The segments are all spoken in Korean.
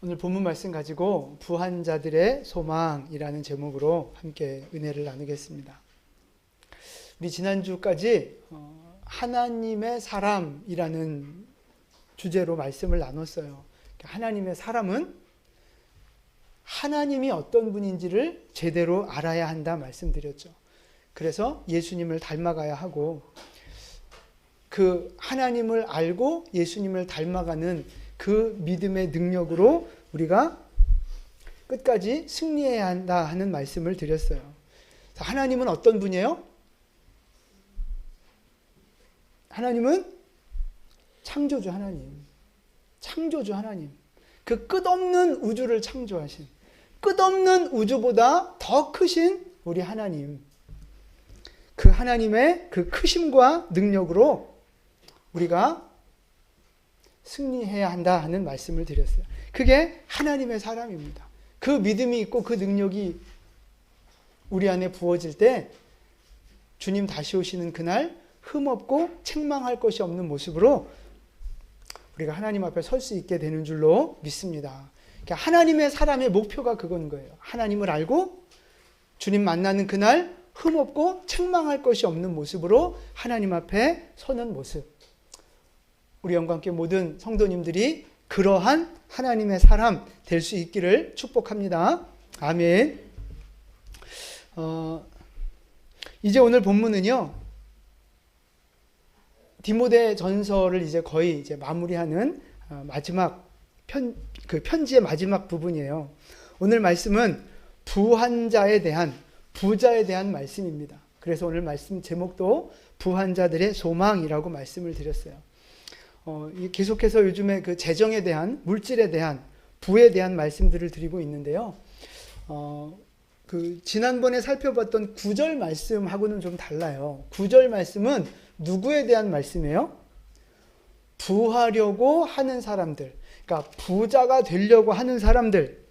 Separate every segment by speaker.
Speaker 1: 오늘 본문 말씀 가지고 부한 자들의 소망이라는 제목으로 함께 은혜를 나누겠습니다. 우리 지난주까지 하나님의 사람이라는 주제로 말씀을 나눴어요. 하나님의 사람은 하나님이 어떤 분인지를 제대로 알아야 한다 말씀드렸죠. 그래서 예수님을 닮아가야 하고 그 하나님을 알고 예수님을 닮아가는 그 믿음의 능력으로 우리가 끝까지 승리해야 한다 하는 말씀을 드렸어요. 하나님은 어떤 분이에요? 하나님은 창조주 하나님. 창조주 하나님. 그 끝없는 우주를 창조하신, 끝없는 우주보다 더 크신 우리 하나님. 그 하나님의 그 크심과 능력으로 우리가 승리해야 한다 하는 말씀을 드렸어요. 그게 하나님의 사람입니다. 그 믿음이 있고 그 능력이 우리 안에 부어질 때 주님 다시 오시는 그날 흠없고 책망할 것이 없는 모습으로 우리가 하나님 앞에 설 수 있게 되는 줄로 믿습니다. 그러니까 하나님의 사람의 목표가 그건 거예요. 하나님을 알고 주님 만나는 그날 흠없고 책망할 것이 없는 모습으로 하나님 앞에 서는 모습. 우리 영광교회 모든 성도님들이 그러한 하나님의 사람 될 수 있기를 축복합니다. 아멘. 이제 오늘 본문은요, 디모데 전서를 이제 거의 이제 마무리하는 마지막 편지의 마지막 부분이에요. 오늘 말씀은 부한 자에 대한, 부자에 대한 말씀입니다. 그래서 오늘 말씀 제목도 부한 자들의 소망이라고 말씀을 드렸어요. 계속해서 요즘에 그 재정에 대한, 물질에 대한, 부에 대한 말씀들을 드리고 있는데요. 지난번에 살펴봤던 9절 말씀하고는 좀 달라요. 9절 말씀은 누구에 대한 말씀이에요? 부하려고 하는 사람들, 그러니까 부자가 되려고 하는 사람들,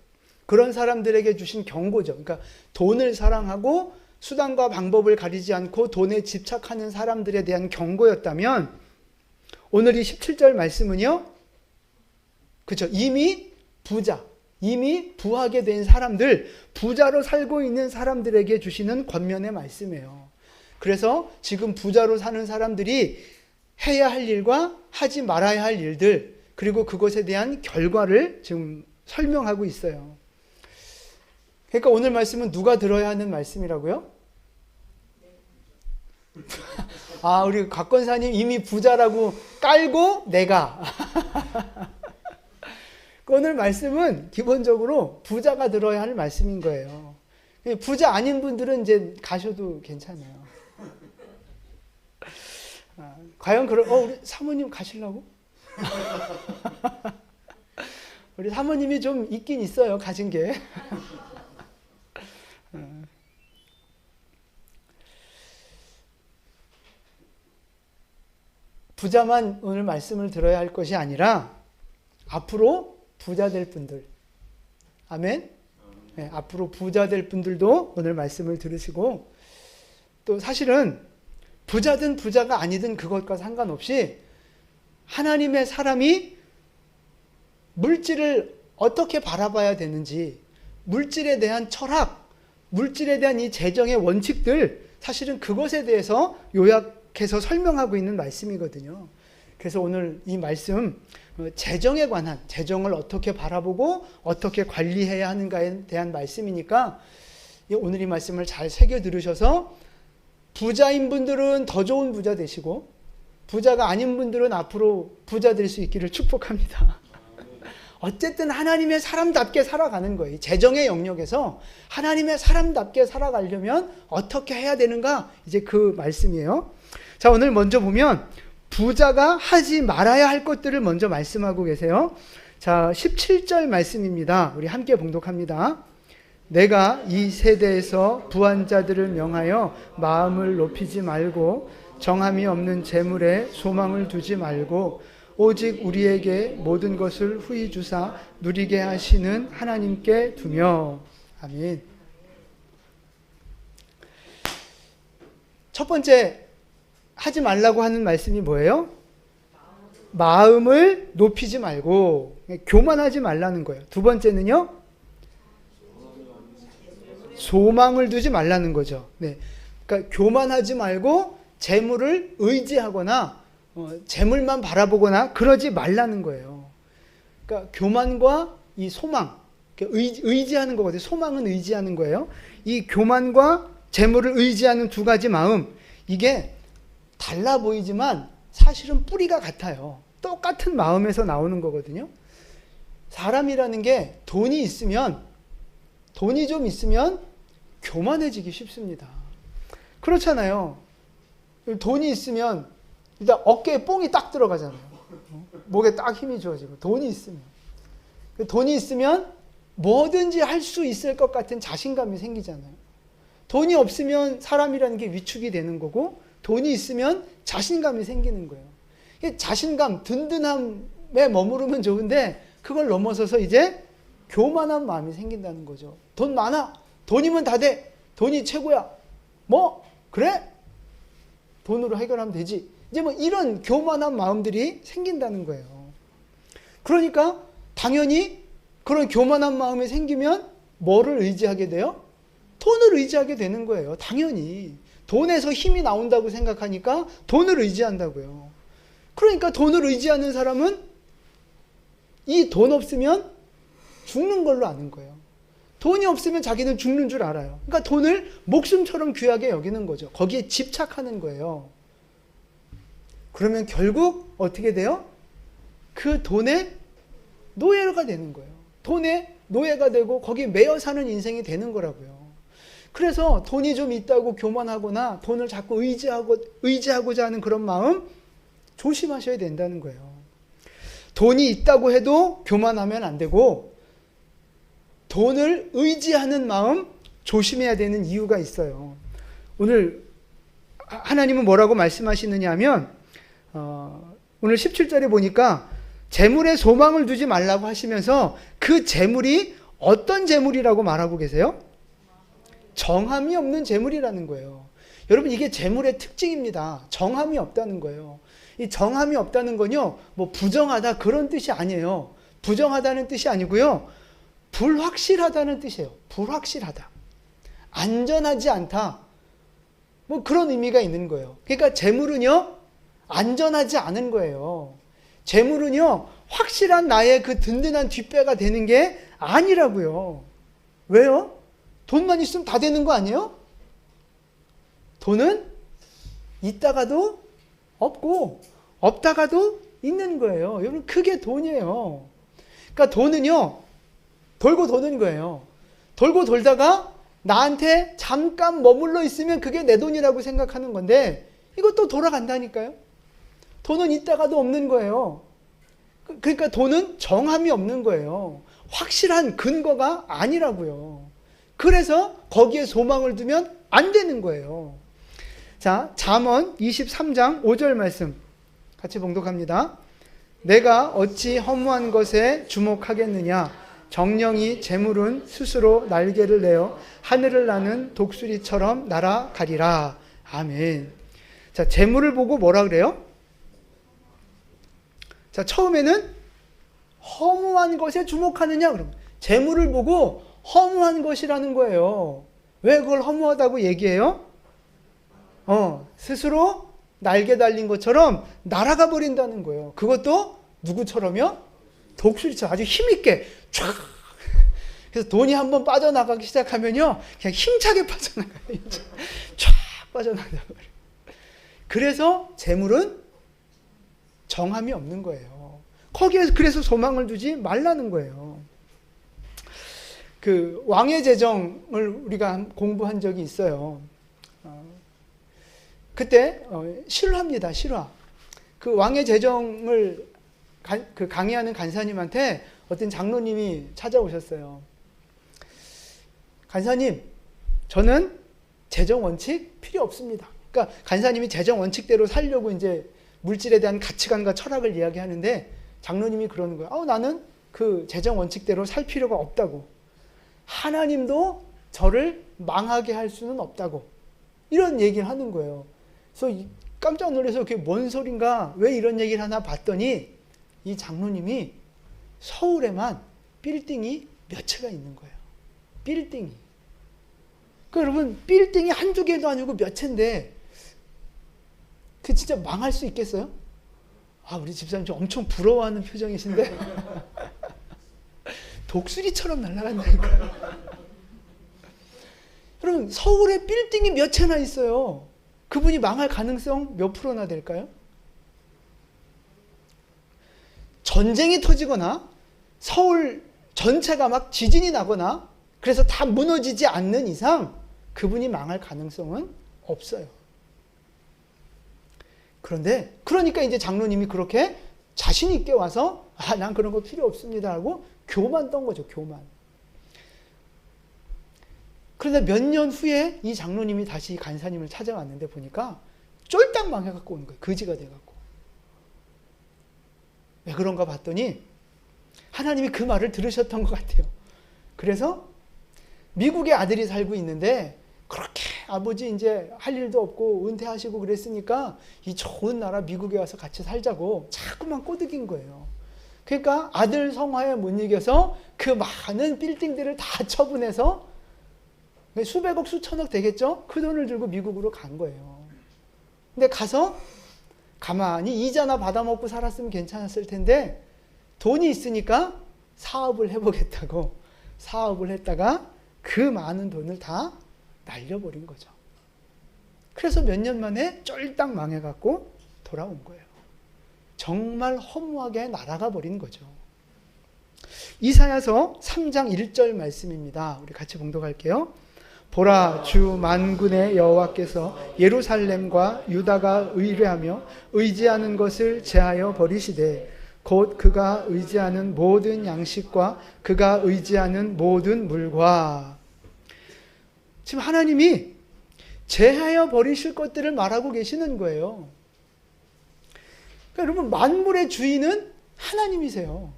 Speaker 1: 그런 사람들에게 주신 경고죠. 그러니까 돈을 사랑하고 수단과 방법을 가리지 않고 돈에 집착하는 사람들에 대한 경고였다면, 오늘 이 17절 말씀은요, 그렇죠. 이미 부자, 이미 부하게 된 사람들, 부자로 살고 있는 사람들에게 주시는 권면의 말씀이에요. 그래서 지금 부자로 사는 사람들이 해야 할 일과 하지 말아야 할 일들, 그리고 그것에 대한 결과를 지금 설명하고 있어요. 그러니까 오늘 말씀은 누가 들어야 하는 말씀이라고요? 우리 곽건사님 이미 부자라고 깔고 내가. 오늘 말씀은 기본적으로 부자가 들어야 할 말씀인 거예요. 부자 아닌 분들은 이제 가셔도 괜찮아요. 과연 우리 사모님 가시려고? 우리 사모님이 좀 있긴 있어요, 가진 게. 부자만 오늘 말씀을 들어야 할 것이 아니라 앞으로 부자 될 분들, 아멘? 네, 앞으로 부자 될 분들도 오늘 말씀을 들으시고, 또 사실은 부자든 부자가 아니든 그것과 상관없이 하나님의 사람이 물질을 어떻게 바라봐야 되는지, 물질에 대한 철학, 물질에 대한 이 재정의 원칙들, 사실은 그것에 대해서 요약해서 설명하고 있는 말씀이거든요. 그래서 오늘 이 말씀, 재정에 관한, 재정을 어떻게 바라보고 어떻게 관리해야 하는가에 대한 말씀이니까 오늘 이 말씀을 잘 새겨 들으셔서 부자인 분들은 더 좋은 부자 되시고 부자가 아닌 분들은 앞으로 부자 될 수 있기를 축복합니다. 어쨌든 하나님의 사람답게 살아가는 거예요. 재정의 영역에서 하나님의 사람답게 살아가려면 어떻게 해야 되는가? 이제 그 말씀이에요. 자, 오늘 먼저 보면 부자가 하지 말아야 할 것들을 먼저 말씀하고 계세요. 자, 17절 말씀입니다. 우리 함께 봉독합니다. 내가 이 세대에서 부한 자들을 명하여 마음을 높이지 말고 정함이 없는 재물에 소망을 두지 말고 오직 우리에게 모든 것을 후히 주사 누리게 하시는 하나님께 두며. 아멘. 첫 번째 하지 말라고 하는 말씀이 뭐예요? 마음을 높이지 말고 교만하지 말라는 거예요. 두 번째는요, 소망을 두지 말라는 거죠. 네. 그러니까 교만하지 말고 재물을 의지하거나 재물만 바라보거나 그러지 말라는 거예요. 그러니까 교만과 이 소망, 의지하는 거거든요. 소망은 의지하는 거예요. 이 교만과 재물을 의지하는 두 가지 마음, 이게 달라 보이지만 사실은 뿌리가 같아요. 똑같은 마음에서 나오는 거거든요. 사람이라는 게 돈이 좀 있으면 교만해지기 쉽습니다. 그렇잖아요. 돈이 있으면 일단 어깨에 뽕이 딱 들어가잖아요. 목에 딱 힘이 주어지고, 돈이 있으면 뭐든지 할 수 있을 것 같은 자신감이 생기잖아요. 돈이 없으면 사람이라는 게 위축이 되는 거고, 돈이 있으면 자신감이 생기는 거예요. 자신감, 든든함에 머무르면 좋은데 그걸 넘어서서 이제 교만한 마음이 생긴다는 거죠. 돈 많아. 돈이면 다 돼. 돈이 최고야. 뭐 그래? 돈으로 해결하면 되지. 이제 뭐 이런 교만한 마음들이 생긴다는 거예요. 그러니까 당연히 그런 교만한 마음이 생기면 뭐를 의지하게 돼요? 돈을 의지하게 되는 거예요. 당연히. 돈에서 힘이 나온다고 생각하니까 돈을 의지한다고요. 그러니까 돈을 의지하는 사람은 이 돈 없으면 죽는 걸로 아는 거예요. 돈이 없으면 자기는 죽는 줄 알아요. 그러니까 돈을 목숨처럼 귀하게 여기는 거죠. 거기에 집착하는 거예요. 그러면 결국 어떻게 돼요? 그 돈의 노예가 되는 거예요. 돈의 노예가 되고 거기에 매여 사는 인생이 되는 거라고요. 그래서 돈이 좀 있다고 교만하거나 돈을 자꾸 의지하고자 하는 그런 마음 조심하셔야 된다는 거예요. 돈이 있다고 해도 교만하면 안 되고, 돈을 의지하는 마음 조심해야 되는 이유가 있어요. 오늘 하나님은 뭐라고 말씀하시느냐 하면, 오늘 17절에 보니까 재물에 소망을 두지 말라고 하시면서 그 재물이 어떤 재물이라고 말하고 계세요? 정함이 없는 재물이라는 거예요. 여러분, 이게 재물의 특징입니다. 정함이 없다는 거예요. 이 정함이 없다는 건요, 뭐 부정하다 그런 뜻이 아니에요. 부정하다는 뜻이 아니고요, 불확실하다는 뜻이에요. 불확실하다. 안전하지 않다. 뭐 그런 의미가 있는 거예요. 그러니까 재물은요, 안전하지 않은 거예요. 재물은요, 확실한 나의 그 든든한 뒷배가 되는 게 아니라고요. 왜요? 돈만 있으면 다 되는 거 아니에요? 돈은 있다가도 없고 없다가도 있는 거예요. 여러분, 그게 돈이에요. 그러니까 돈은요, 돌고 도는 거예요. 돌고 돌다가 나한테 잠깐 머물러 있으면 그게 내 돈이라고 생각하는 건데, 이것도 돌아간다니까요. 돈은 있다가도 없는 거예요. 그러니까 돈은 정함이 없는 거예요. 확실한 근거가 아니라고요. 그래서 거기에 소망을 두면 안 되는 거예요. 자, 잠언 23장 5절 말씀 같이 봉독합니다. 내가 어찌 허무한 것에 주목하겠느냐. 정령이 재물은 스스로 날개를 내어 하늘을 나는 독수리처럼 날아가리라. 아멘. 자, 재물을 보고 뭐라 그래요? 자, 처음에는 허무한 것에 주목하느냐. 그럼 재물을 보고 허무한 것이라는 거예요. 왜 그걸 허무하다고 얘기해요? 스스로 날개 달린 것처럼 날아가 버린다는 거예요. 그것도 누구처럼요? 독수리처럼 아주 힘있게 쫙. 그래서 돈이 한번 빠져나가기 시작하면요, 그냥 힘차게 빠져나가요. 쫙 빠져나가요. 그래서 재물은 정함이 없는 거예요. 거기에서 그래서 소망을 두지 말라는 거예요. 그 왕의 제정을 우리가 공부한 적이 있어요. 그때 실화입니다. 실화. 그 왕의 제정을 그 강의하는 간사님한테 어떤 장로님이 찾아오셨어요. 간사님, 저는 재정 원칙 필요 없습니다. 그러니까 간사님이 재정 원칙대로 살려고 이제 물질에 대한 가치관과 철학을 이야기하는데, 장로님이 그러는 거예요. 나는 그 재정 원칙대로 살 필요가 없다고. 하나님도 저를 망하게 할 수는 없다고. 이런 얘기를 하는 거예요. 그래서 깜짝 놀라서 그게 뭔 소린가, 왜 이런 얘기를 하나 봤더니 이 장로님이 서울에만 빌딩이 몇 채가 있는 거예요. 빌딩이. 그러니까 여러분, 빌딩이 한두 개도 아니고 몇 채인데 그 진짜 망할 수 있겠어요? 아, 우리 집사님 좀 엄청 부러워하는 표정이신데 독수리처럼 날아간다니까요. 여러분, 서울에 빌딩이 몇 채나 있어요. 그분이 망할 가능성 몇 프로나 될까요? 전쟁이 터지거나 서울 전체가 막 지진이 나거나 그래서 다 무너지지 않는 이상 그분이 망할 가능성은 없어요. 그러니까 이제 장로님이 그렇게 자신 있게 와서 난 그런 거 필요 없습니다 하고 교만 떤 거죠. 교만. 그런데 몇 년 후에 이 장로님이 다시 간사님을 찾아왔는데 보니까 쫄딱 망해갖고 오는 거예요. 거지가 돼갖고. 왜 그런가 봤더니 하나님이 그 말을 들으셨던 것 같아요. 그래서 미국에 아들이 살고 있는데 그렇게 아버지 이제 할 일도 없고 은퇴하시고 그랬으니까 이 좋은 나라 미국에 와서 같이 살자고 자꾸만 꼬드긴 거예요. 그러니까 아들 성화에 못 이겨서 그 많은 빌딩들을 다 처분해서 수백억 수천억 되겠죠? 그 돈을 들고 미국으로 간 거예요. 근데 가서 가만히 이자나 받아먹고 살았으면 괜찮았을 텐데 돈이 있으니까 사업을 해보겠다고 사업을 했다가 그 많은 돈을 다 날려버린 거죠. 그래서 몇 년 만에 쫄딱 망해갖고 돌아온 거예요. 정말 허무하게 날아가 버린 거죠. 이사야서 3장 1절 말씀입니다. 우리 같이 봉독할게요. 보라, 주 만군의 여호와께서 예루살렘과 유다가 의뢰하며 의지하는 것을 제하여 버리시되 곧 그가 의지하는 모든 양식과 그가 의지하는 모든 물과. 지금 하나님이 제하여 버리실 것들을 말하고 계시는 거예요. 그러니까 여러분, 만물의 주인은 하나님이세요.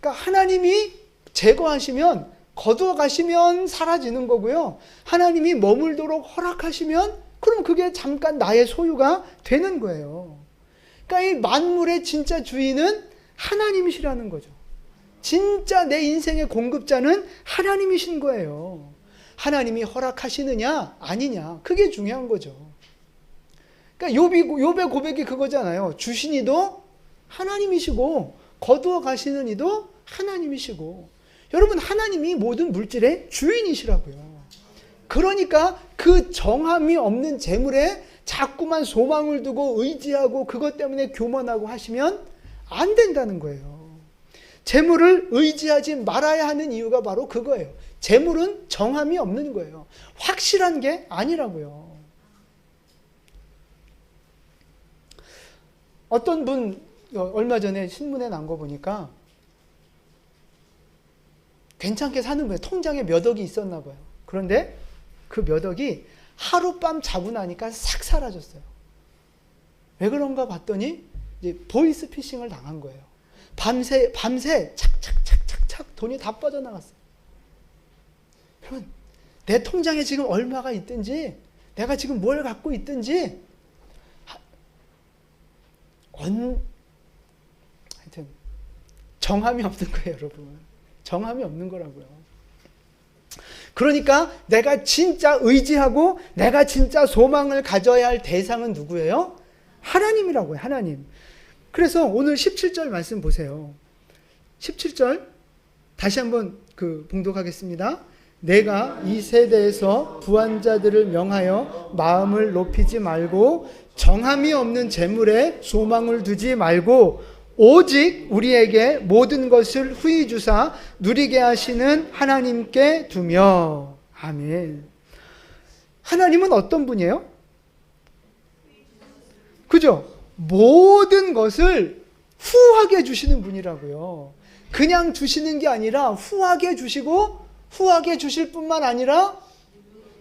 Speaker 1: 그러니까 하나님이 제거하시면, 거두어 가시면 사라지는 거고요. 하나님이 머물도록 허락하시면 그럼 그게 잠깐 나의 소유가 되는 거예요. 그러니까 이 만물의 진짜 주인은 하나님이시라는 거죠. 진짜 내 인생의 공급자는 하나님이신 거예요. 하나님이 허락하시느냐 아니냐, 그게 중요한 거죠. 그러니까 욥의 고백이 그거잖아요. 주신 이도 하나님이시고 거두어 가시는 이도 하나님이시고. 여러분, 하나님이 모든 물질의 주인이시라고요. 그러니까 그 정함이 없는 재물에 자꾸만 소망을 두고 의지하고 그것 때문에 교만하고 하시면 안 된다는 거예요. 재물을 의지하지 말아야 하는 이유가 바로 그거예요. 재물은 정함이 없는 거예요. 확실한 게 아니라고요. 어떤 분 얼마 전에 신문에 난 거 보니까 괜찮게 사는 거예요. 통장에 몇 억이 있었나 봐요. 그런데 그 몇 억이 하룻밤 자고 나니까 싹 사라졌어요. 왜 그런가 봤더니 이제 보이스피싱을 당한 거예요. 밤새 착착착착착 돈이 다 빠져나갔어요. 여러분, 내 통장에 지금 얼마가 있든지, 내가 지금 뭘 갖고 있든지, 하여튼 정함이 없는 거예요, 여러분. 정함이 없는 거라고요. 그러니까 내가 진짜 의지하고 내가 진짜 소망을 가져야 할 대상은 누구예요? 하나님이라고요, 하나님. 그래서 오늘 17절 말씀 보세요. 17절 다시 한번 봉독하겠습니다. 내가 이 세대에서 부한 자들을 명하여 마음을 높이지 말고 정함이 없는 재물에 소망을 두지 말고 오직 우리에게 모든 것을 후히 주사 누리게 하시는 하나님께 두며. 아멘. 하나님은 어떤 분이에요? 그죠? 모든 것을 후하게 주시는 분이라고요. 그냥 주시는 게 아니라 후하게 주시고, 후하게 주실 뿐만 아니라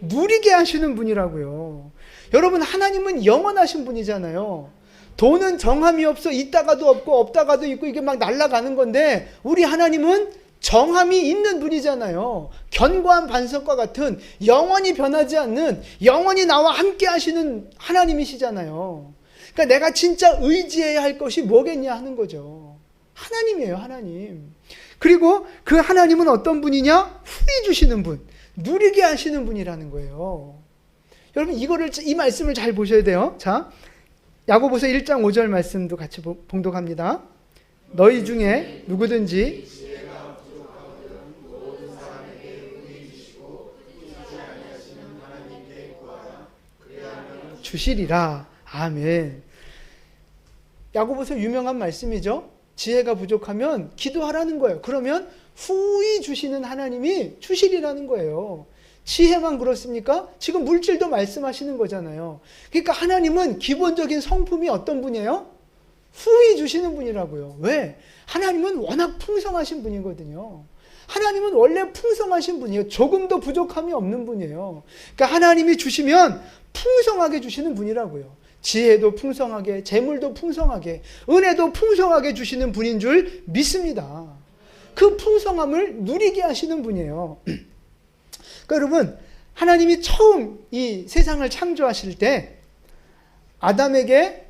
Speaker 1: 누리게 하시는 분이라고요. 여러분, 하나님은 영원하신 분이잖아요. 돈은 정함이 없어. 있다가도 없고 없다가도 있고 이게 막 날아가는 건데, 우리 하나님은 정함이 있는 분이잖아요. 견고한 반석과 같은 영원히 변하지 않는, 영원히 나와 함께 하시는 하나님이시잖아요. 그러니까 내가 진짜 의지해야 할 것이 뭐겠냐 하는 거죠. 하나님이에요, 하나님. 그리고 그 하나님은 어떤 분이냐? 후히 주시는 분, 누리게 하시는 분이라는 거예요. 여러분 이 말씀을 잘 보셔야 돼요. 자, 야고보서 1장 5절 말씀도 같이 봉독합니다. 너희 중에 누구든지 주시리라. 아멘. 야고보서 유명한 말씀이죠. 지혜가 부족하면 기도하라는 거예요. 그러면 후히 주시는 하나님이 주시리라는 거예요. 지혜만 그렇습니까? 지금 물질도 말씀하시는 거잖아요. 그러니까 하나님은 기본적인 성품이 어떤 분이에요? 후히 주시는 분이라고요. 왜? 하나님은 워낙 풍성하신 분이거든요. 하나님은 원래 풍성하신 분이에요. 조금도 부족함이 없는 분이에요. 그러니까 하나님이 주시면 풍성하게 주시는 분이라고요. 지혜도 풍성하게, 재물도 풍성하게, 은혜도 풍성하게 주시는 분인 줄 믿습니다. 그 풍성함을 누리게 하시는 분이에요. 그러니까 여러분, 하나님이 처음 이 세상을 창조하실 때 아담에게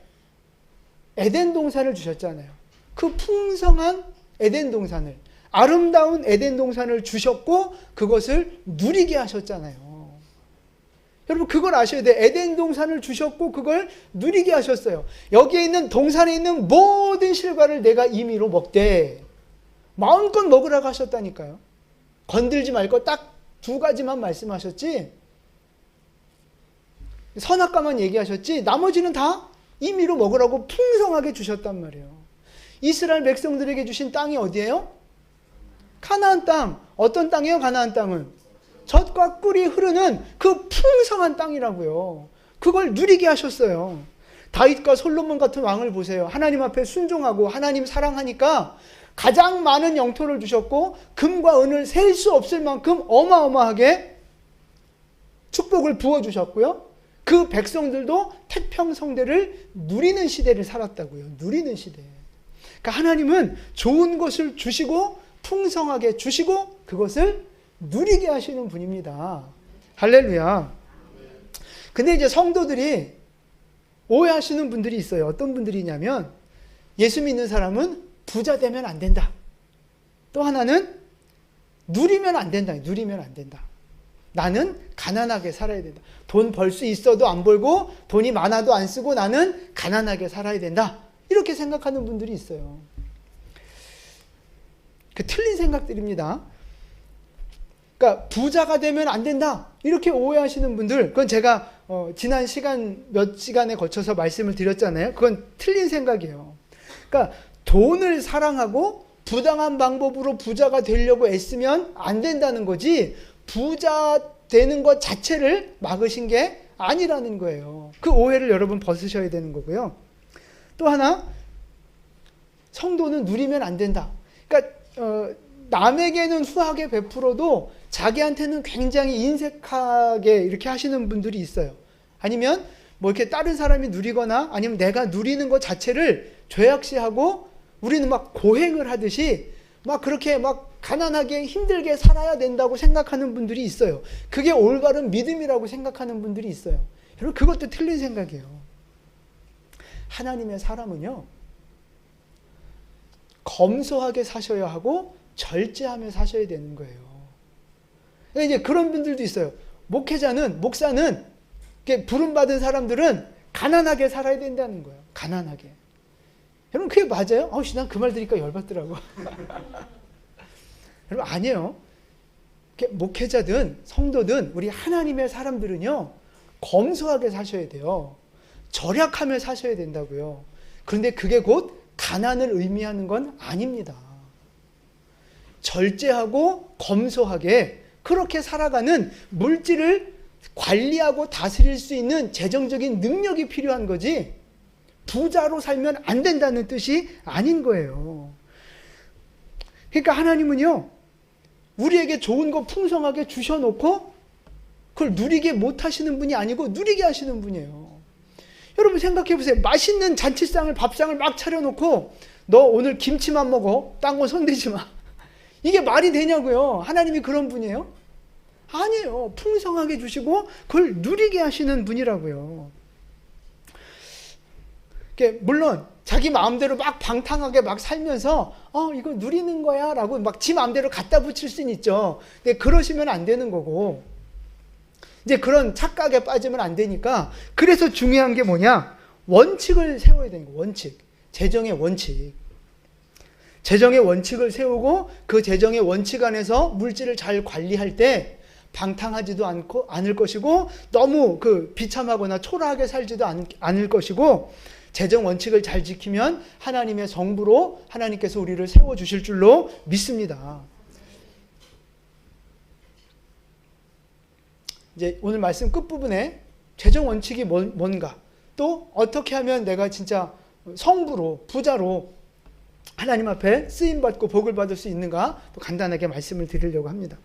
Speaker 1: 에덴 동산을 주셨잖아요. 그 풍성한 에덴 동산을, 아름다운 에덴 동산을 주셨고 그것을 누리게 하셨잖아요. 여러분 그걸 아셔야 돼요. 에덴 동산을 주셨고 그걸 누리게 하셨어요. 여기에 있는 동산에 있는 모든 실과를 내가 임의로 먹되 마음껏 먹으라고 하셨다니까요. 건들지 말고 딱 2가지만 말씀하셨지, 선악과만 얘기하셨지 나머지는 다 임의로 먹으라고 풍성하게 주셨단 말이에요. 이스라엘 백성들에게 주신 땅이 어디예요? 가나안 땅. 어떤 땅이에요? 가나안 땅은 젖과 꿀이 흐르는 그 풍성한 땅이라고요. 그걸 누리게 하셨어요. 다윗과 솔로몬 같은 왕을 보세요. 하나님 앞에 순종하고 하나님 사랑하니까 가장 많은 영토를 주셨고 금과 은을 셀 수 없을 만큼 어마어마하게 축복을 부어주셨고요. 그 백성들도 태평성대를 누리는 시대를 살았다고요. 누리는 시대. 그러니까 하나님은 좋은 것을 주시고 풍성하게 주시고 그것을 누리게 하시는 분입니다. 할렐루야. 근데 이제 성도들이 오해하시는 분들이 있어요. 어떤 분들이냐면 예수 믿는 사람은 부자 되면 안 된다. 또 하나는 누리면 안 된다. 누리면 안 된다. 나는 가난하게 살아야 된다. 돈 벌 수 있어도 안 벌고 돈이 많아도 안 쓰고 나는 가난하게 살아야 된다. 이렇게 생각하는 분들이 있어요. 그 틀린 생각들입니다. 그러니까 부자가 되면 안 된다. 이렇게 오해하시는 분들, 그건 제가 지난 몇 시간에 거쳐서 말씀을 드렸잖아요. 그건 틀린 생각이에요. 그러니까 돈을 사랑하고 부당한 방법으로 부자가 되려고 애쓰면 안 된다는 거지, 부자 되는 것 자체를 막으신 게 아니라는 거예요. 그 오해를 여러분 벗으셔야 되는 거고요. 또 하나, 성도는 누리면 안 된다. 그러니까 남에게는 후하게 베풀어도 자기한테는 굉장히 인색하게 이렇게 하시는 분들이 있어요. 아니면 뭐 이렇게 다른 사람이 누리거나 아니면 내가 누리는 것 자체를 죄악시하고 우리는 막 고행을 하듯이 막 그렇게 막 가난하게 힘들게 살아야 된다고 생각하는 분들이 있어요. 그게 올바른 믿음이라고 생각하는 분들이 있어요. 여러분 그것도 틀린 생각이에요. 하나님의 사람은요, 검소하게 사셔야 하고 절제하며 사셔야 되는 거예요. 그러니까 이제 그런 분들도 있어요. 목사는 부름받은 사람들은 가난하게 살아야 된다는 거예요. 가난하게. 여러분 그게 맞아요? 난 그 말 들으니까 열받더라고. 여러분 아니에요. 목회자든 성도든 우리 하나님의 사람들은요, 검소하게 사셔야 돼요. 절약하며 사셔야 된다고요. 그런데 그게 곧 가난을 의미하는 건 아닙니다. 절제하고 검소하게 그렇게 살아가는 물질을 관리하고 다스릴 수 있는 재정적인 능력이 필요한 거지, 부자로 살면 안 된다는 뜻이 아닌 거예요. 그러니까 하나님은요, 우리에게 좋은 거 풍성하게 주셔놓고 그걸 누리게 못하시는 분이 아니고 누리게 하시는 분이에요. 여러분 생각해 보세요. 맛있는 잔치상을, 밥상을 막 차려놓고 너 오늘 김치만 먹어. 딴 거 손대지 마. 이게 말이 되냐고요. 하나님이 그런 분이에요? 아니에요. 풍성하게 주시고 그걸 누리게 하시는 분이라고요. 물론 자기 마음대로 막 방탕하게 막 살면서 이거 누리는 거야 라고 막 지 마음대로 갖다 붙일 수는 있죠. 근데 그러시면 안 되는 거고, 이제 그런 착각에 빠지면 안 되니까, 그래서 중요한 게 뭐냐? 원칙을 세워야 되는 거예요. 원칙. 재정의 원칙. 재정의 원칙을 세우고 그 재정의 원칙 안에서 물질을 잘 관리할 때 방탕하지도 않을 것이고, 너무 비참하거나 초라하게 살지도 않을 것이고, 재정 원칙을 잘 지키면 하나님의 성부로 하나님께서 우리를 세워주실 줄로 믿습니다. 이제 오늘 말씀 끝부분에 재정 원칙이 뭔가, 또 어떻게 하면 내가 진짜 성부로, 부자로 하나님 앞에 쓰임받고 복을 받을 수 있는가, 또 간단하게 말씀을 드리려고 합니다.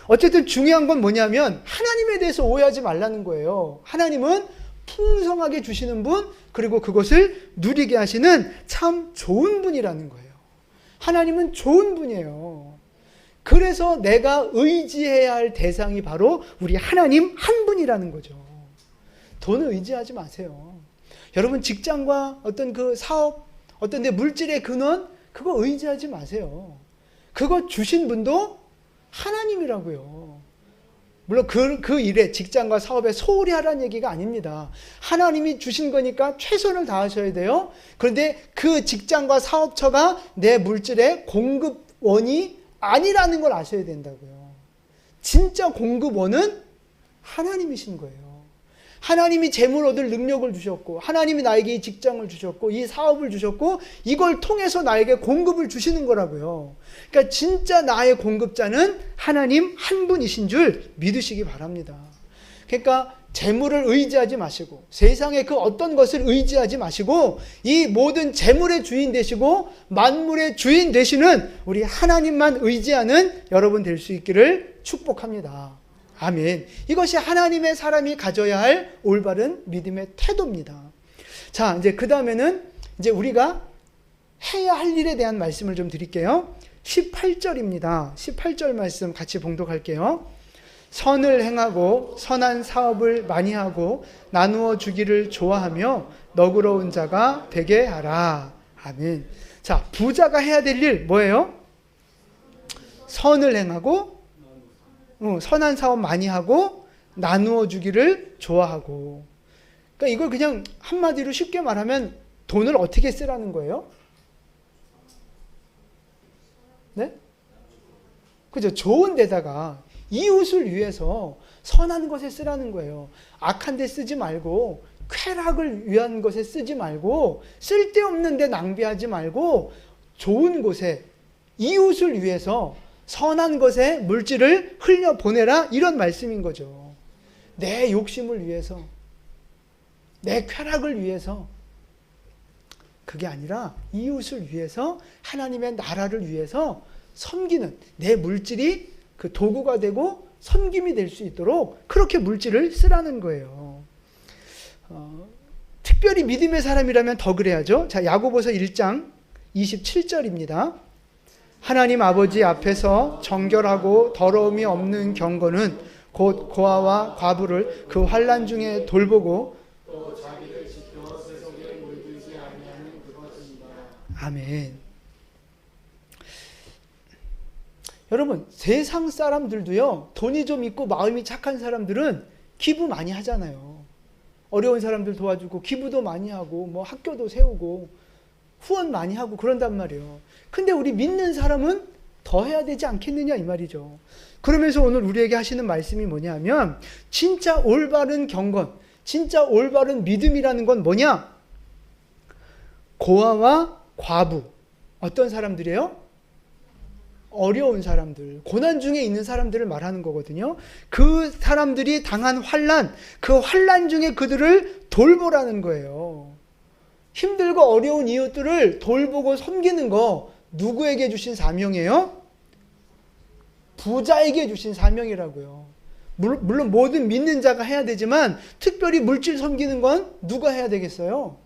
Speaker 1: 어쨌든 중요한 건 뭐냐면 하나님에 대해서 오해하지 말라는 거예요. 하나님은 풍성하게 주시는 분, 그리고 그것을 누리게 하시는 참 좋은 분이라는 거예요. 하나님은 좋은 분이에요. 그래서 내가 의지해야 할 대상이 바로 우리 하나님 한 분이라는 거죠. 돈을 의지하지 마세요. 여러분 직장과 어떤 그 사업, 어떤 내 물질의 근원, 그거 의지하지 마세요. 그거 주신 분도 하나님이라고요. 물론 그 일에, 직장과 사업에 소홀히 하라는 얘기가 아닙니다. 하나님이 주신 거니까 최선을 다하셔야 돼요. 그런데 그 직장과 사업처가 내 물질의 공급원이 아니라는 걸 아셔야 된다고요. 진짜 공급원은 하나님이신 거예요. 하나님이 재물 얻을 능력을 주셨고, 하나님이 나에게 이 직장을 주셨고, 이 사업을 주셨고, 이걸 통해서 나에게 공급을 주시는 거라고요. 그러니까 진짜 나의 공급자는 하나님 한 분이신 줄 믿으시기 바랍니다. 그러니까 재물을 의지하지 마시고, 세상의 그 어떤 것을 의지하지 마시고, 이 모든 재물의 주인 되시고 만물의 주인 되시는 우리 하나님만 의지하는 여러분 될 수 있기를 축복합니다. 아멘. 이것이 하나님의 사람이 가져야 할 올바른 믿음의 태도입니다. 자, 이제 그 다음에는 이제 우리가 해야 할 일에 대한 말씀을 좀 드릴게요. 18절입니다. 18절 말씀 같이 봉독할게요. 선을 행하고 선한 사업을 많이 하고 나누어 주기를 좋아하며 너그러운 자가 되게 하라. 아멘. 자, 부자가 해야 될 일 뭐예요? 선을 행하고 선한 사업 많이 하고 나누어 주기를 좋아하고. 그러니까 이걸 그냥 한마디로 쉽게 말하면 돈을 어떻게 쓰라는 거예요? 네? 그죠? 좋은 데다가 이웃을 위해서 선한 것에 쓰라는 거예요. 악한 데 쓰지 말고, 쾌락을 위한 것에 쓰지 말고, 쓸데없는 데 낭비하지 말고, 좋은 곳에 이웃을 위해서 선한 것에 물질을 흘려보내라, 이런 말씀인 거죠. 내 욕심을 위해서, 내 쾌락을 위해서, 그게 아니라 이웃을 위해서, 하나님의 나라를 위해서 섬기는, 내 물질이 그 도구가 되고 섬김이 될 수 있도록 그렇게 물질을 쓰라는 거예요. 특별히 믿음의 사람이라면 더 그래야죠. 자, 야고보서 1장 27절입니다. 하나님 아버지 앞에서 정결하고 더러움이 없는 경건은 곧 고아와 과부를 그 환난 중에 돌보고 또 자기를 지켜 세속에 물들지 아니하는 그것입니다. 아멘. 여러분, 세상 사람들도요, 돈이 좀 있고 마음이 착한 사람들은 기부 많이 하잖아요. 어려운 사람들 도와주고 기부도 많이 하고 뭐 학교도 세우고 후원 많이 하고 그런단 말이에요. 근데 우리 믿는 사람은 더 해야 되지 않겠느냐, 이 말이죠. 그러면서 오늘 우리에게 하시는 말씀이 뭐냐면, 진짜 올바른 경건, 진짜 올바른 믿음이라는 건 뭐냐? 고아와 과부. 어떤 사람들이에요? 어려운 사람들, 고난 중에 있는 사람들을 말하는 거거든요. 그 사람들이 당한 환난, 그 환난 중에 그들을 돌보라는 거예요. 힘들고 어려운 이웃들을 돌보고 섬기는 거 누구에게 주신 사명이에요? 부자에게 주신 사명이라고요. 물론 모든 믿는 자가 해야 되지만 특별히 물질 섬기는 건 누가 해야 되겠어요?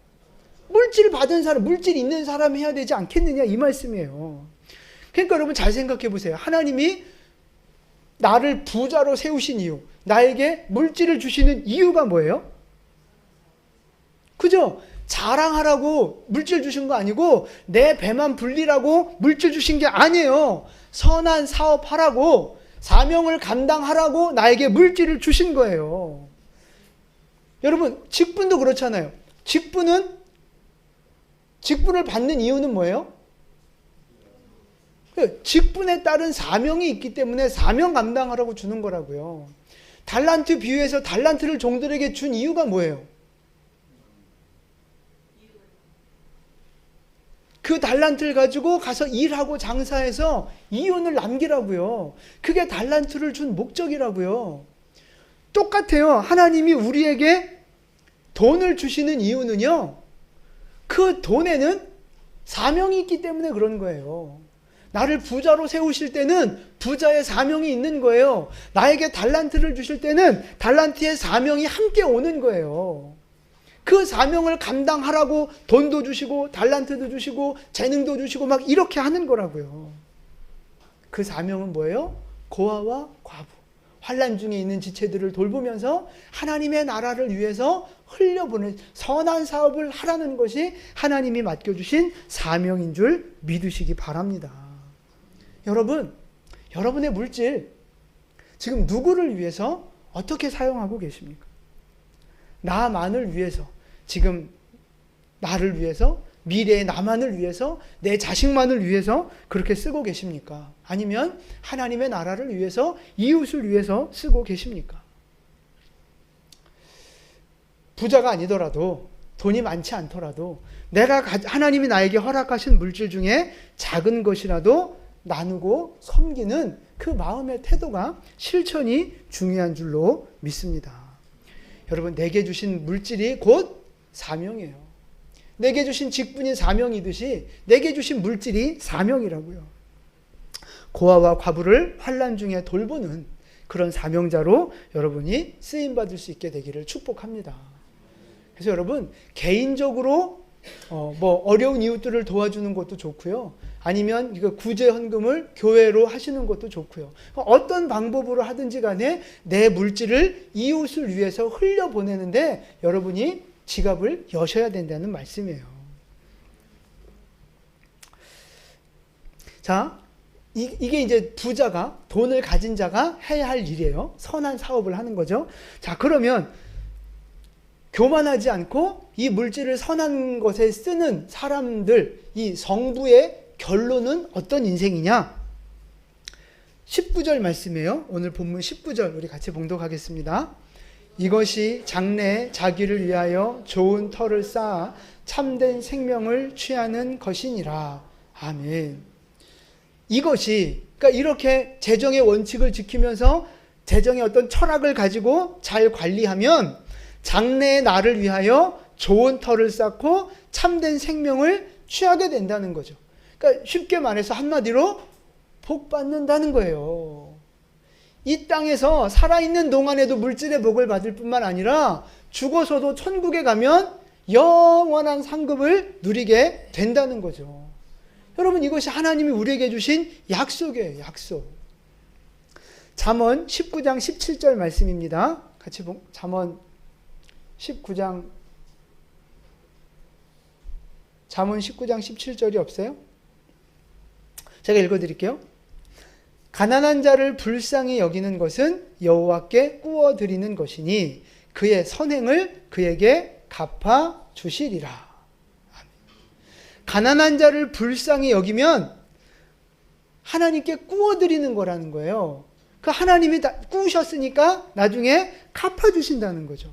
Speaker 1: 물질 받은 사람, 물질 있는 사람이 해야 되지 않겠느냐, 이 말씀이에요. 그러니까 여러분 잘 생각해 보세요. 하나님이 나를 부자로 세우신 이유, 나에게 물질을 주시는 이유가 뭐예요? 그죠? 자랑하라고 물질 주신 거 아니고 내 배만 불리라고 물질 주신 게 아니에요. 선한 사업하라고, 사명을 감당하라고 나에게 물질을 주신 거예요. 여러분 직분도 그렇잖아요. 직분을 받는 이유는 뭐예요? 직분에 따른 사명이 있기 때문에 사명 감당하라고 주는 거라고요. 달란트 비유에서 달란트를 종들에게 준 이유가 뭐예요? 그 달란트를 가지고 가서 일하고 장사해서 이윤을 남기라고요. 그게 달란트를 준 목적이라고요. 똑같아요. 하나님이 우리에게 돈을 주시는 이유는요, 그 돈에는 사명이 있기 때문에 그런 거예요. 나를 부자로 세우실 때는 부자의 사명이 있는 거예요. 나에게 달란트를 주실 때는 달란트의 사명이 함께 오는 거예요. 그 사명을 감당하라고 돈도 주시고 달란트도 주시고 재능도 주시고 막 이렇게 하는 거라고요. 그 사명은 뭐예요? 고아와 과부, 환난 중에 있는 지체들을 돌보면서 하나님의 나라를 위해서 흘려보낸 선한 사업을 하라는 것이 하나님이 맡겨주신 사명인 줄 믿으시기 바랍니다. 여러분, 여러분의 물질 지금 누구를 위해서 어떻게 사용하고 계십니까? 나만을 위해서, 지금 나를 위해서, 미래의 나만을 위해서, 내 자식만을 위해서 그렇게 쓰고 계십니까? 아니면 하나님의 나라를 위해서, 이웃을 위해서 쓰고 계십니까? 부자가 아니더라도, 돈이 많지 않더라도 하나님이 나에게 허락하신 물질 중에 작은 것이라도 나누고 섬기는 그 마음의 태도가 실천이 중요한 줄로 믿습니다. 여러분, 내게 주신 물질이 곧 사명이에요. 내게 주신 직분이 사명이듯이 내게 주신 물질이 사명이라고요. 고아와 과부를 환난 중에 돌보는 그런 사명자로 여러분이 쓰임받을 수 있게 되기를 축복합니다. 그래서 여러분, 개인적으로 어려운 이웃들을 도와주는 것도 좋고요. 아니면 이거 구제 헌금을 교회로 하시는 것도 좋고요. 어떤 방법으로 하든지 간에 내 물질을 이웃을 위해서 흘려보내는데 여러분이 지갑을 여셔야 된다는 말씀이에요. 자, 이게 이제 부자가, 돈을 가진 자가 해야 할 일이에요. 선한 사업을 하는 거죠. 자, 그러면 교만하지 않고 이 물질을 선한 것에 쓰는 사람들, 이 성부의 결론은 어떤 인생이냐? 19절 말씀이에요. 오늘 본문 19절 우리 같이 봉독하겠습니다. 이것이 장래에 자기를 위하여 좋은 터를 쌓아 참된 생명을 취하는 것이니라. 아멘. 이것이, 그러니까 이렇게 재정의 원칙을 지키면서 재정의 어떤 철학을 가지고 잘 관리하면 장래의 나를 위하여 좋은 터를 쌓고 참된 생명을 취하게 된다는 거죠. 그러니까 쉽게 말해서 한마디로 복 받는다는 거예요. 이 땅에서 살아있는 동안에도 물질의 복을 받을 뿐만 아니라 죽어서도 천국에 가면 영원한 상급을 누리게 된다는 거죠. 여러분, 이것이 하나님이 우리에게 주신 약속이에요. 약속. 잠언 19장 17절 말씀입니다. 같이 잠언 19장 17절이 없어요? 제가 읽어드릴게요. 가난한 자를 불쌍히 여기는 것은 여호와께 꾸어드리는 것이니 그의 선행을 그에게 갚아 주시리라. 가난한 자를 불쌍히 여기면 하나님께 꾸어드리는 거라는 거예요. 그 하나님이 다 꾸우셨으니까 나중에 갚아주신다는 거죠.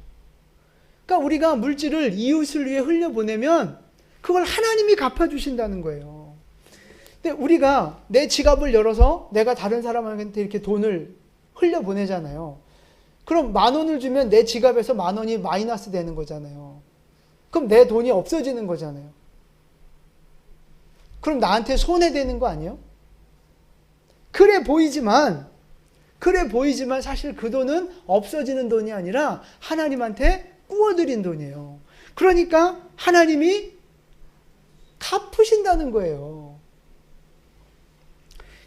Speaker 1: 그러니까 우리가 물질을 이웃을 위해 흘려보내면 그걸 하나님이 갚아주신다는 거예요. 근데 우리가 내 지갑을 열어서 내가 다른 사람한테 이렇게 돈을 흘려보내잖아요. 그럼 10,000원을 주면 내 지갑에서 10,000원이 마이너스 되는 거잖아요. 그럼 내 돈이 없어지는 거잖아요. 그럼 나한테 손해되는 거 아니에요? 그래 보이지만 사실 그 돈은 없어지는 돈이 아니라 하나님한테 꾸어드린 돈이에요. 그러니까 하나님이 갚으신다는 거예요.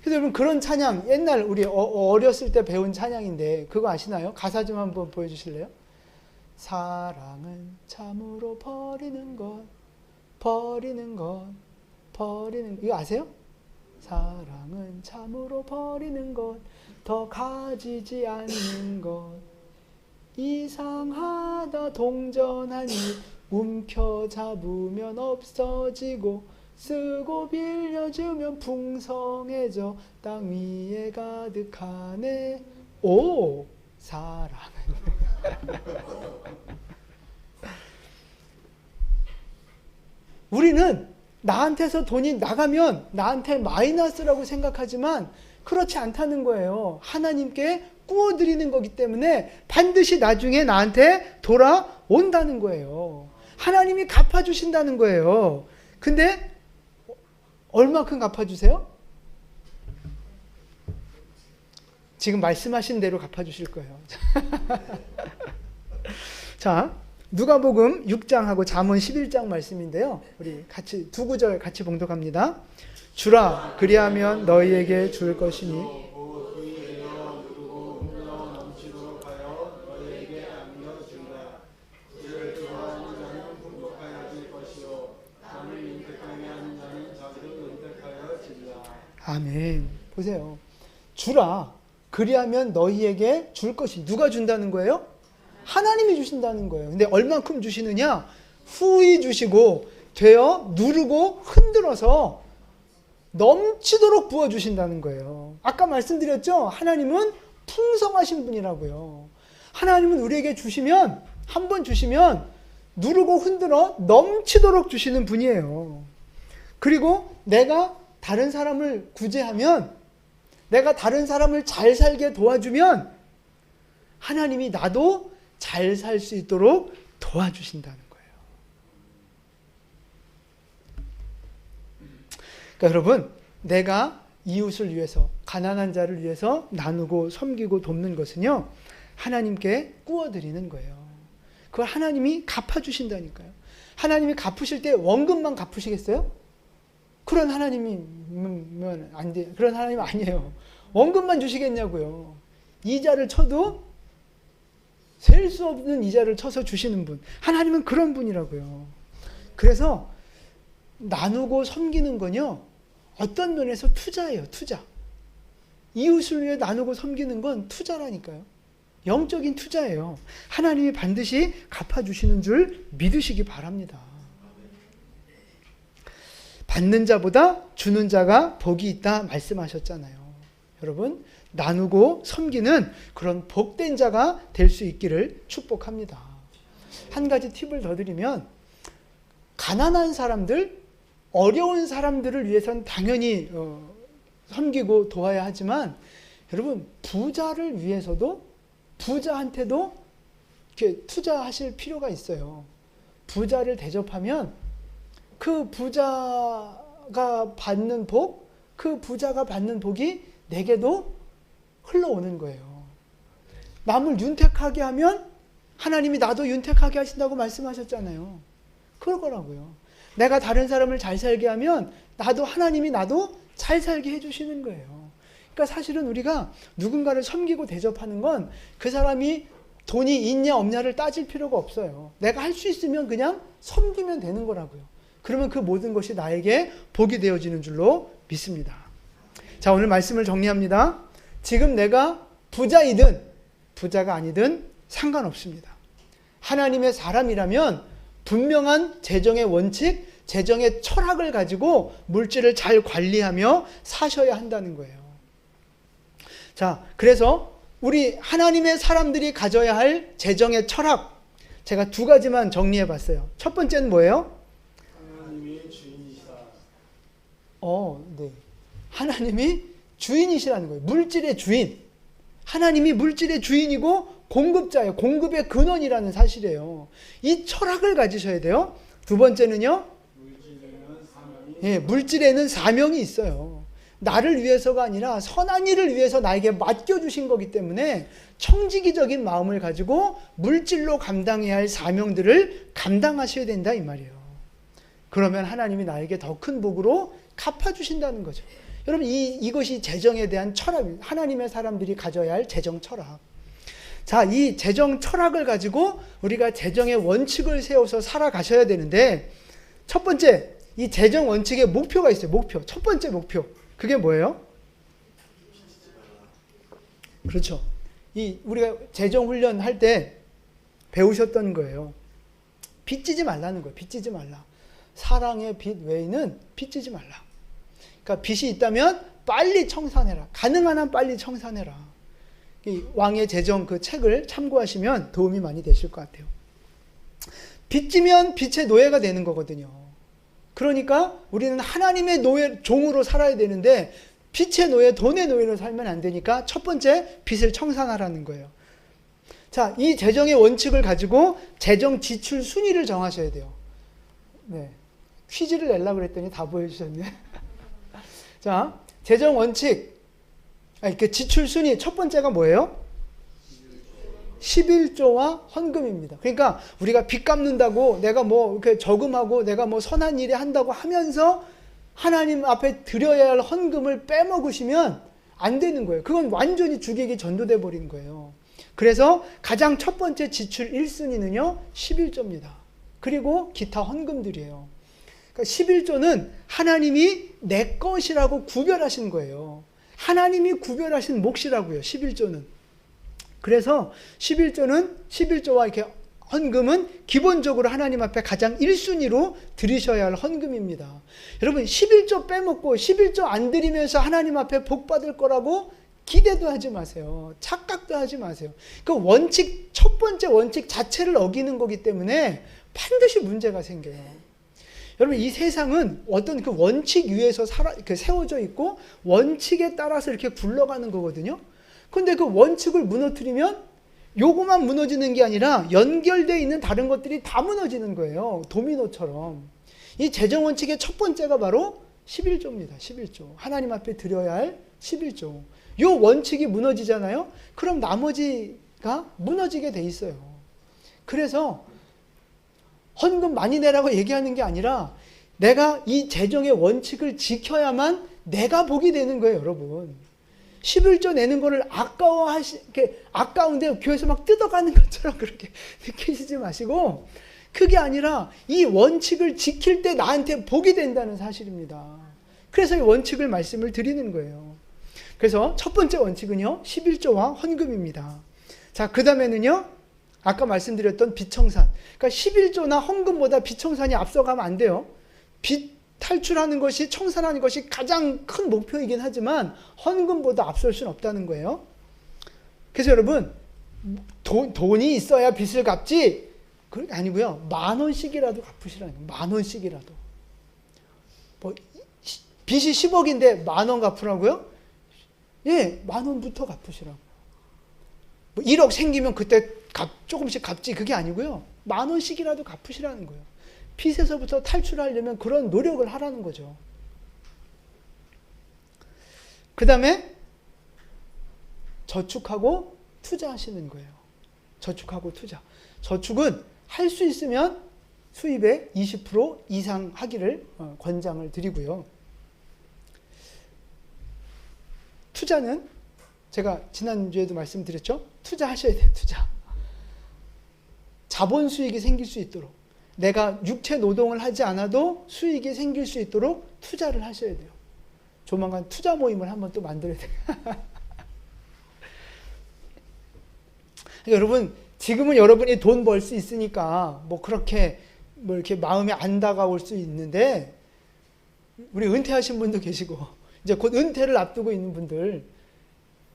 Speaker 1: 그래서 여러분 그런 찬양 옛날 우리 어렸을 때 배운 찬양인데 그거 아시나요? 가사 좀 한번 보여주실래요? 사랑은 참으로 버리는 것 이거 아세요? 사랑은 참으로 버리는 것 더 가지지 않는 것 이상하다 동전하니 움켜잡으면 없어지고 쓰고 빌려주면 풍성해져 땅 위에 가득하네. 오, 사랑은 우리는 나한테서 돈이 나가면 나한테 마이너스라고 생각하지만 그렇지 않다는 거예요. 하나님께 구워드리는 거기 때문에 반드시 나중에 나한테 돌아온다는 거예요. 하나님이 갚아주신다는 거예요. 근데 얼마큼 갚아주세요? 지금 말씀하신 대로 갚아주실 거예요. 자, 누가복음 6장하고 잠언 11장 말씀인데요. 우리 같이 두 구절 같이 봉독합니다. 주라 그리하면 너희에게 줄 것이니 아멘. 보세요. 주라 그리하면 너희에게 줄 것이 누가 준다는 거예요? 하나님이 주신다는 거예요. 근데 얼만큼 주시느냐? 후히 주시고 되어 누르고 흔들어서 넘치도록 부어주신다는 거예요. 아까 말씀드렸죠? 하나님은 풍성하신 분이라고요. 하나님은 우리에게 주시면 한 번 주시면 누르고 흔들어 넘치도록 주시는 분이에요. 그리고 내가 다른 사람을 구제하면 내가 다른 사람을 잘 살게 도와주면 하나님이 나도 잘 살 수 있도록 도와주신다는 거예요. 그러니까 여러분, 내가 이웃을 위해서, 가난한 자를 위해서 나누고 섬기고 돕는 것은요, 하나님께 구워드리는 거예요. 그걸 하나님이 갚아주신다니까요. 하나님이 갚으실 때 원금만 갚으시겠어요? 그런 하나님이면 안 돼. 그런 하나님 아니에요. 원금만 주시겠냐고요. 이자를 쳐도 셀 수 없는 이자를 쳐서 주시는 분. 하나님은 그런 분이라고요. 그래서 나누고 섬기는 건요, 어떤 면에서 투자예요, 투자. 이웃을 위해 나누고 섬기는 건 투자라니까요. 영적인 투자예요. 하나님이 반드시 갚아주시는 줄 믿으시기 바랍니다. 받는 자보다 주는 자가 복이 있다 말씀하셨잖아요. 여러분, 나누고 섬기는 그런 복된 자가 될 수 있기를 축복합니다. 한 가지 팁을 더 드리면, 가난한 사람들, 어려운 사람들을 위해서는 당연히 섬기고 도와야 하지만, 여러분, 부자를 위해서도, 부자한테도 이렇게 투자하실 필요가 있어요. 부자를 대접하면 그 부자가 받는 복, 그 부자가 받는 복이 내게도 흘러오는 거예요. 남을 윤택하게 하면 하나님이 나도 윤택하게 하신다고 말씀하셨잖아요. 그럴 거라고요. 내가 다른 사람을 잘 살게 하면 하나님이 나도 잘 살게 해주시는 거예요. 그러니까 사실은 우리가 누군가를 섬기고 대접하는 건 그 사람이 돈이 있냐 없냐를 따질 필요가 없어요. 내가 할 수 있으면 그냥 섬기면 되는 거라고요. 그러면 그 모든 것이 나에게 복이 되어지는 줄로 믿습니다. 자, 오늘 말씀을 정리합니다. 지금 내가 부자이든 부자가 아니든 상관없습니다. 하나님의 사람이라면 분명한 재정의 원칙, 재정의 철학을 가지고 물질을 잘 관리하며 사셔야 한다는 거예요. 자, 그래서 우리 하나님의 사람들이 가져야 할 재정의 철학, 제가 두 가지만 정리해 봤어요. 첫 번째는 뭐예요?
Speaker 2: 하나님이 주인이시다.
Speaker 1: 네. 하나님이 주인이시라는 거예요. 물질의 주인. 하나님이 물질의 주인이고 공급자예요. 공급의 근원이라는 사실이에요. 이 철학을 가지셔야 돼요. 두 번째는요. 물질에는 사명이 있어요. 나를 위해서가 아니라 선한 일을 위해서 나에게 맡겨주신 거기 때문에 청지기적인 마음을 가지고 물질로 감당해야 할 사명들을 감당하셔야 된다 이 말이에요. 그러면 하나님이 나에게 더 큰 복으로 갚아주신다는 거죠. 여러분 이것이 재정에 대한 철학입니다. 하나님의 사람들이 가져야 할 재정 철학. 자, 이 재정 철학을 가지고 우리가 재정의 원칙을 세워서 살아가셔야 되는데 첫 번째 이 재정 원칙의 목표가 있어요. 목표. 첫 번째 목표. 그게 뭐예요? 그렇죠. 이 우리가 재정 훈련 할 때 배우셨던 거예요. 빚지지 말라는 거예요. 빚지지 말라. 사랑의 빚 외에는 빚지지 말라. 그러니까 빚이 있다면 빨리 청산해라. 가능한 한 빨리 청산해라. 이 왕의 재정 그 책을 참고하시면 도움이 많이 되실 것 같아요. 빚지면 빚의 노예가 되는 거거든요. 그러니까 우리는 하나님의 노예 종으로 살아야 되는데 빚의 노예, 돈의 노예로 살면 안 되니까 첫 번째 빚을 청산하라는 거예요. 자, 이 재정의 원칙을 가지고 재정 지출 순위를 정하셔야 돼요. 네. 퀴즈를 내려고 그랬더니 다 보여주셨네. 자, 재정 원칙. 그 지출 순위 첫 번째가 뭐예요? 11조와 헌금입니다. 그러니까 우리가 빚 갚는다고 내가 뭐 이렇게 저금하고 내가 뭐 선한 일에 한다고 하면서 하나님 앞에 드려야 할 헌금을 빼먹으시면 안 되는 거예요. 그건 완전히 주객이 전도돼 버린 거예요. 그래서 가장 첫 번째 지출 1순위는요 11조입니다. 그리고 기타 헌금들이에요. 그러니까 11조는 하나님이 내 것이라고 구별하신 거예요. 하나님이 구별하신 몫이라고요. 11조는. 그래서 11조와 이렇게 헌금은 기본적으로 하나님 앞에 가장 1순위로 드리셔야 할 헌금입니다. 여러분 11조 빼먹고 11조 안 드리면서 하나님 앞에 복 받을 거라고 기대도 하지 마세요. 착각도 하지 마세요. 그 원칙, 첫 번째 원칙 자체를 어기는 거기 때문에 반드시 문제가 생겨요. 여러분 이 세상은 어떤 그 원칙 위에서 세워져 있고 원칙에 따라서 이렇게 굴러가는 거거든요. 근데 그 원칙을 무너뜨리면 요거만 무너지는 게 아니라 연결되어 있는 다른 것들이 다 무너지는 거예요. 도미노처럼. 이 재정 원칙의 첫 번째가 바로 11조입니다. 11조. 하나님 앞에 드려야 할 11조. 요 원칙이 무너지잖아요. 그럼 나머지가 무너지게 돼 있어요. 그래서 헌금 많이 내라고 얘기하는 게 아니라 내가 이 재정의 원칙을 지켜야만 내가 복이 되는 거예요, 여러분. 11조 내는 거를 아까운데 교회에서 막 뜯어가는 것처럼 그렇게 느끼시지 마시고, 그게 아니라 이 원칙을 지킬 때 나한테 복이 된다는 사실입니다. 그래서 이 원칙을 말씀을 드리는 거예요. 그래서 첫 번째 원칙은요, 11조와 헌금입니다. 자, 그 다음에는요, 아까 말씀드렸던 빚청산. 그러니까 11조나 헌금보다 빚청산이 앞서가면 안 돼요. 빚 탈출하는 것이, 청산하는 것이 가장 큰 목표이긴 하지만 헌금보다 앞설 수는 없다는 거예요. 그래서 여러분, 돈이 있어야 빚을 갚지, 그런 게 아니고요. 10,000원씩이라도 갚으시라는 거예요. 10,000원씩이라도. 뭐 빚이 10억인데 10,000원 갚으라고요? 예, 10,000원부터 갚으시라고요. 뭐 1억 생기면 그때 조금씩 갚지, 그게 아니고요. 10,000원씩이라도 갚으시라는 거예요. 빚에서부터 탈출하려면 그런 노력을 하라는 거죠. 그 다음에 저축하고 투자하시는 거예요. 저축하고 투자. 저축은 할 수 있으면 수입의 20% 이상 하기를 권장을 드리고요. 투자는 제가 지난주에도 말씀드렸죠. 투자하셔야 돼요. 투자. 자본 수익이 생길 수 있도록, 내가 육체 노동을 하지 않아도 수익이 생길 수 있도록 투자를 하셔야 돼요. 조만간 투자 모임을 한번 또 만들어야 돼요. 여러분, 지금은 여러분이 돈 벌 수 있으니까 뭐 그렇게 뭐 이렇게 마음에 안 다가올 수 있는데, 우리 은퇴하신 분도 계시고 이제 곧 은퇴를 앞두고 있는 분들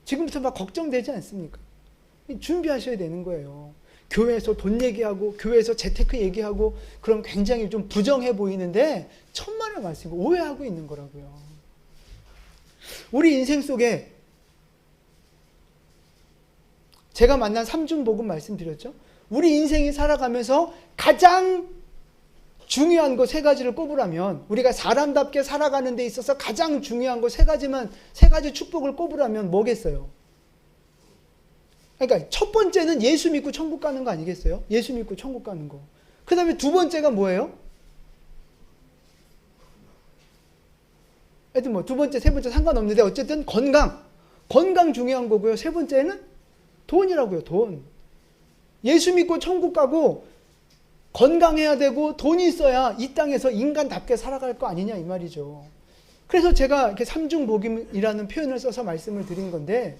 Speaker 1: 지금부터 막 걱정되지 않습니까? 준비하셔야 되는 거예요. 교회에서 돈 얘기하고 교회에서 재테크 얘기하고 그럼 굉장히 좀 부정해 보이는데 천만의 말씀이고 오해하고 있는 거라고요. 우리 인생 속에 제가 만난 삼중복음 말씀드렸죠. 우리 인생이 살아가면서 가장 중요한 거 세 가지를 꼽으라면, 우리가 사람답게 살아가는 데 있어서 가장 중요한 거 세 가지 축복을 꼽으라면 뭐겠어요? 그러니까 첫 번째는 예수 믿고 천국 가는 거 아니겠어요? 예수 믿고 천국 가는 거. 그 다음에 두 번째가 뭐예요? 하여튼 뭐 두 번째, 세 번째 상관없는데 어쨌든 건강 중요한 거고요. 세 번째는 돈이라고요. 돈. 예수 믿고 천국 가고 건강해야 되고 돈이 있어야 이 땅에서 인간답게 살아갈 거 아니냐 이 말이죠. 그래서 제가 이렇게 삼중복임이라는 표현을 써서 말씀을 드린 건데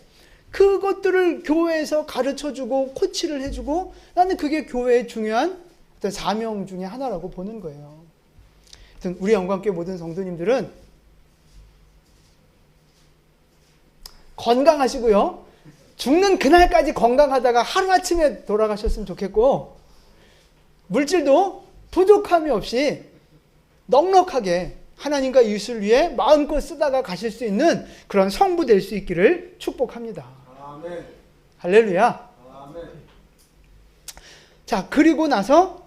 Speaker 1: 그것들을 교회에서 가르쳐주고 코치를 해주고 나는 그게 교회의 중요한 어떤 사명 중에 하나라고 보는 거예요. 하여튼 우리 영광교회 모든 성도님들은 건강하시고요. 죽는 그날까지 건강하다가 하루아침에 돌아가셨으면 좋겠고 물질도 부족함이 없이 넉넉하게 하나님과 이웃을 위해 마음껏 쓰다가 가실 수 있는 그런 성부 될 수 있기를 축복합니다.
Speaker 2: 아멘.
Speaker 1: 할렐루야.
Speaker 2: 아멘.
Speaker 1: 자, 그리고 나서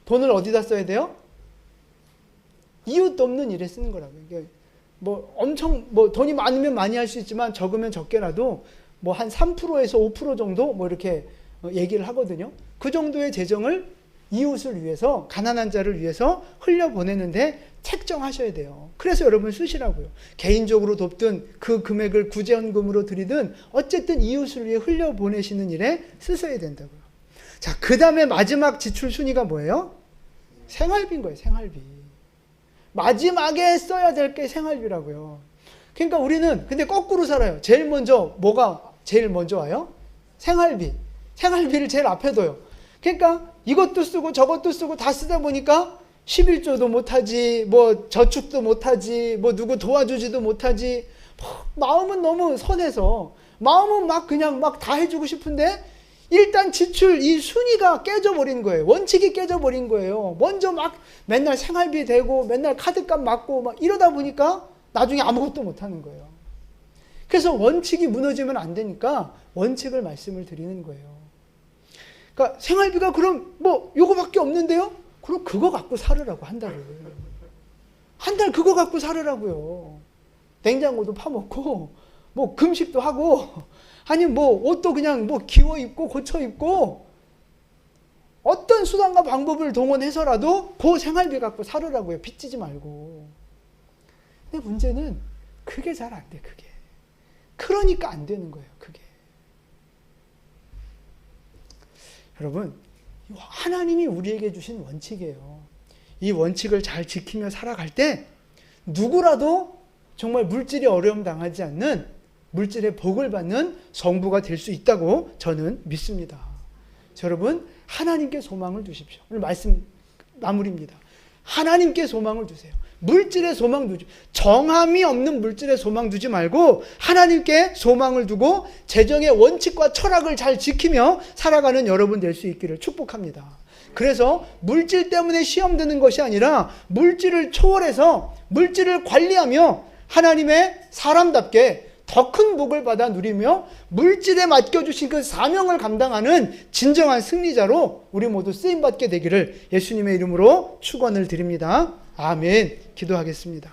Speaker 1: 돈을 어디다 써야 돼요? 이웃 돕는 일에 쓰는 거라고요. 이게 뭐 엄청 뭐 돈이 많으면 많이 할 수 있지만 적으면 적게라도 뭐 한 3%에서 5% 정도 뭐 이렇게 얘기를 하거든요. 그 정도의 재정을 이웃을 위해서 가난한 자를 위해서 흘려보내는데 책정하셔야 돼요. 그래서 여러분 쓰시라고요. 개인적으로 돕든 그 금액을 구제헌금으로 드리든 어쨌든 이웃을 위해 흘려보내시는 일에 쓰셔야 된다고요. 자, 그 다음에 마지막 지출 순위가 뭐예요? 생활비인 거예요. 생활비. 마지막에 써야 될 게 생활비라고요. 그러니까 우리는 근데 거꾸로 살아요. 제일 먼저 뭐가 제일 먼저 와요? 생활비. 생활비를 제일 앞에 둬요. 그러니까 이것도 쓰고 저것도 쓰고 다 쓰다 보니까 11조도 못하지, 뭐 저축도 못하지, 뭐 누구 도와주지도 못하지. 마음은 너무 선해서 마음은 막 그냥 막 다 해주고 싶은데 일단 지출 이 순위가 깨져버린 거예요. 원칙이 깨져버린 거예요. 먼저 막 맨날 생활비 대고 맨날 카드값 맞고 막 이러다 보니까 나중에 아무것도 못하는 거예요. 그래서 원칙이 무너지면 안 되니까 원칙을 말씀을 드리는 거예요. 그러니까 생활비가 그럼 뭐 요거밖에 없는데요? 그럼 그거 갖고 살으라고 한 달을. 한 달 그거 갖고 살으라고요. 냉장고도 파먹고 뭐 금식도 하고 아니 뭐 옷도 그냥 뭐 기워 입고 고쳐 입고 어떤 수단과 방법을 동원해서라도 그 생활비 갖고 살으라고요. 빚지지 말고. 근데 문제는 그게 잘 안 돼. 그게. 그러니까 안 되는 거예요. 그게. 여러분, 하나님이 우리에게 주신 원칙이에요. 이 원칙을 잘 지키며 살아갈 때 누구라도 정말 물질이 어려움 당하지 않는 물질의 복을 받는 성부가 될 수 있다고 저는 믿습니다. 여러분, 하나님께 소망을 두십시오. 오늘 말씀 마무리입니다. 하나님께 소망을 두세요. 물질에 소망 두지, 정함이 없는 물질에 소망 두지 말고 하나님께 소망을 두고 재정의 원칙과 철학을 잘 지키며 살아가는 여러분 될 수 있기를 축복합니다. 그래서 물질 때문에 시험 드는 것이 아니라 물질을 초월해서 물질을 관리하며 하나님의 사람답게 더 큰 복을 받아 누리며 물질에 맡겨주신 그 사명을 감당하는 진정한 승리자로 우리 모두 쓰임받게 되기를 예수님의 이름으로 축원을 드립니다. 아멘. 기도하겠습니다.